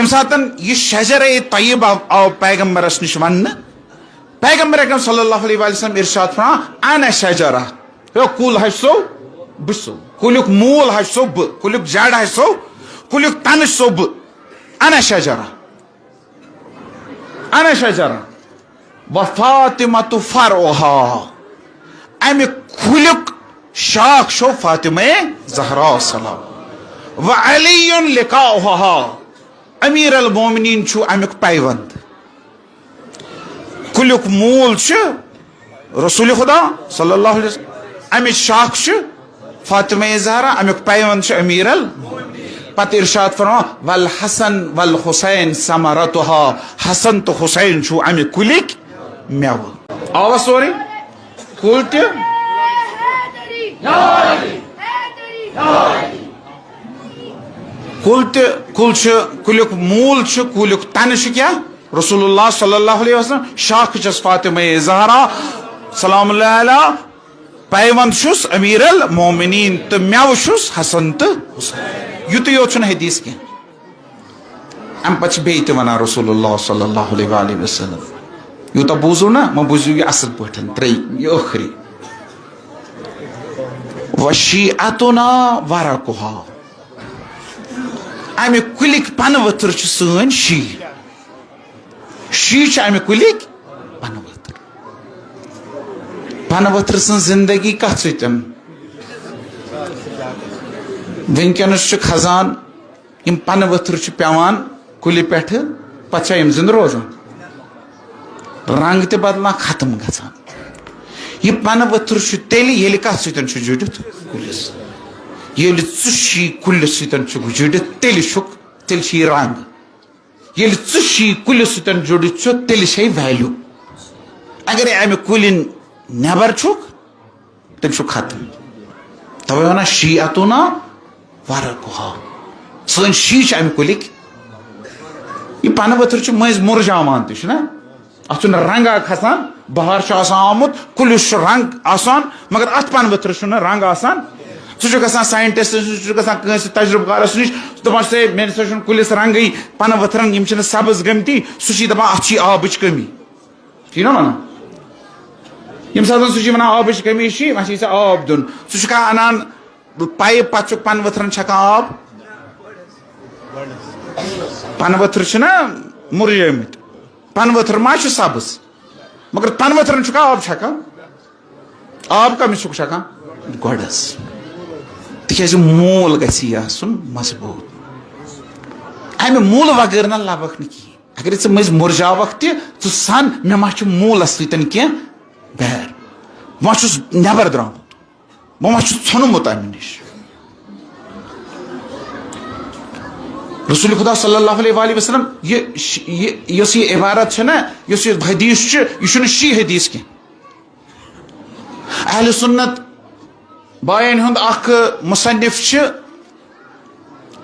M ساتن یہ شجرہ طیب آو پیغمبرس نش ون پیغمبر اکرم صلی اللہ علیہ وسلم ارشاد فرمان انا شجرہ کل ہسو بسو کلیک مول ہسو ب کلیک جڑ ہسو کلیک تن سو ب انا شجرہ وفاطمۃ فرعها امہ کلیک شاخ شو فاطمہ زہرا سلام وعلی لقاؤها امیر المومنین چھو امیک پیوند کلیک مول چھ رسول خدا صلی اللہ علیہ وسلم امچ شاخ چھ فاطمہ زہرا امیک پیوند چھ امیر پتہ ارشاد فرما والحسن والحسین ثمرتها حسن تو حسین چھو امی کلیک میو آوا سوری کل تہ کلیک مول چھ کلیک تن چھ کیا رسول اللہ صلی اللہ علیہ وسلم شاخ چس فاطمہ زہرا سلام اللہ علیہ پیوند چھس امیر المومنین تو میو چھس حسن تو حسین یوت یوت حدیث کی ام پتہ بیت ونان رسول اللہ صلی اللہ علیہ وآلہ وسلم یوتا بوزو نا ما بوزو یہ اصل پٹھن تری یہ ٲخری وشیعتنا ورقها امہ کلیک پن ؤتھر چھ سن شی چھ امہ کلیک پن ؤتھر پن ؤتھر سن زندگی کتھ سۭتۍ ونکس کھزان یم پن ؤتھر چھ پیوان کلی پہ پتہ یم زندہ روزان رنگ تہ بدلان ختم گژھان یہ پن ؤتھر چھ تیلہِ ییٚلہِ کتھ سۭتۍ چھ جُڑِتھ کُلِس ییٚلہِ ژٕ چھی کُلِس سۭتۍ چھُکھ جُڑِتھ تیٚلہِ چھ یہ رنگ ییٚلہِ ژٕ چھی کُلِس سۭتۍ جُڑِتھ چھُ تیٚلہِ چھے ویلیو اگر امہِ کُلہِ نٮ۪بر چھُکھ تیٚلہِ چھُ ختم توے ونان شیعتنا ورقها سٲنۍ شی چھِ امہِ کُلِک یہ پن ؤتھر چھ مٔنٛزۍ مُرجاوان تہِ چھُنا اتھ چھُنہٕ رنگا کھسان بہار چھُ آسان آمُت کُلِس چھُ رنگ آسان مگر اتھ پن ؤتھرس چھُنہٕ رنگ آسان سُہ چھُ گژھان ساینٹسٹ سُہ چھُ گژھان کٲنٛسہِ تجربہٕ کارس نِش دپان چھُ مےٚ نسا چھُنہٕ کُلِس رنگٕے پن ؤتھرن یم چھِنہٕ سبز گٔمتی سُہ چھُ دپان اتھ چھِ آبٕچ کمی چھُے نا ونان یم ساتہٕ سُہ چھُ ونان آبٕچ کمی چھِ وۄنۍ چھِ ژےٚ آب دیُن سُہ چھُ کانٛہہ انان پایپ پتہٕ چھُکھ پن ؤتھرن چھکان آب پن ؤتھر چھِنا مُرجٲمٕتۍ پن ؤتھر ما چھُ سبز مگر پن ؤتھرن چھُکھ آب چھکان آب کمِس چھُکھ چھکان گۄڈس تِکیازِ مول گژھِ یہِ آسُن مضبوٗط امہِ موٗلہٕ وغٲر نہ لبکھ نہٕ کِہیٖنۍ اگر ژٕ مٔنٛزۍ مُرجاوکھ تہِ ژٕ سن مےٚ ما چھُ موٗلس سۭتۍ کینٛہہ بیر بہٕ ما چھُس نٮ۪بر درٛامُت بہٕ ما چھُس ژھُنمُت امہِ نِش رسول خدا صلی اللہ علیہ وآلہ وسلم یس یہ عبارت چھ نا یس یہ حدیث چھ یہ چھُنہٕ شی حدیث کی اہل سنت بائن ہند اخ مصنف چھ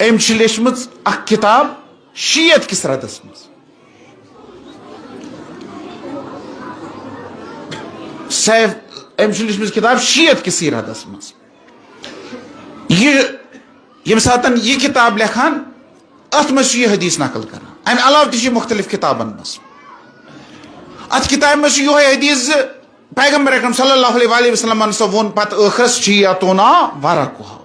ام چھ لیچھمٕژ اخ کتاب شیعت کس ردس مز سیف ام چھ لیچھمٕژ کتاب شیعت کس ردس مز یہ یم ساتن یہ کتاب لکھان ات مز یہ حدیث نقل کران امہ علاوہ تہ مختلف کتابن مز ات کتاب مز یہ حدیث پیغمبر اکرم صلی اللہ علیہ وآلہ وسلم سا وون پتہ ٲخرس شیعتنا ورقها